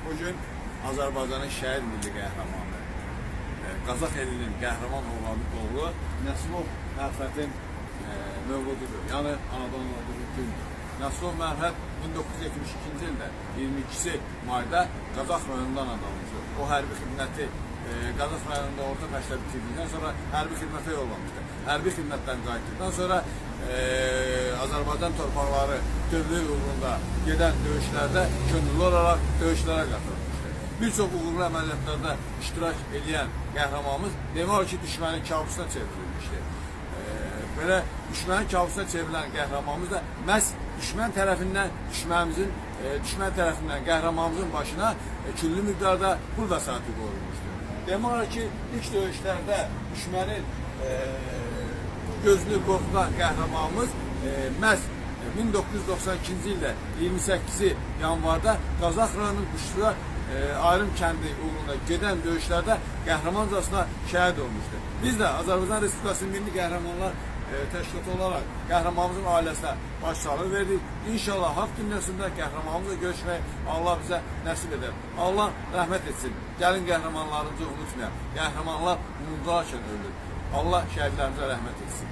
Bugün Azərbaycanın şəhid milli qəhrəmanı, Qazax elinin qəhrəman oğlu Nəsimov Mərhətin mövlududur. Yəni anadan olduğu gündür. Nəsimov Mərhət 1972-ci ildə 22 mayda Qazax rayonundan adamızdır. O hərbi xidməti Qazax rayonunda orta məktəb bitirdikdən sonra hərbi xidmətə yollamışdır. Hərbi xidmətdən qayıtdıqdan sonra Azərbaycan torpaqları bütövlüyü uğrunda gedən döyüşlərdə könüllü olaraq döyüşlərə qatılmışdır. Bir çox uğurlu əməliyyatlarda iştirak edən qəhrəmanımız demək olar ki, düşmənin kabusuna çevrilmişdir. Belə düşmənin kabusuna çevrilən qəhrəmanımız da məhz düşmən tərəfindən qəhrəmanımızın başına küllü miqdarda pul vəsaiti qoyulmuşdur. Demək olar ki, ilk döyüşlərdə düşmənin gözünü qorxudan qəhrəmanımız məhz 1992-ci ildə 28 yanvarda Qazax rayonunun Quşluğa ayrım kəndi uğrunda gedən döyüşlərdə qəhrəmancasına şəhid olmuşdur. Biz də Azərbaycan Respublikasının Milli Qəhrəmanlar Təşkilatı olaraq qəhrəmanımızın ailəsinə başsağlığı verdik. İnşallah haqq dünyasında qəhrəmanımızla görüşməyi Allah bizə nəsib edər. Allah rəhmət etsin. Gəlin qəhrəmanlarımızı unutmayaq. Qəhrəmanlar umudlarkən ölür. Allah şəhidlərimizə rəhmət etsin.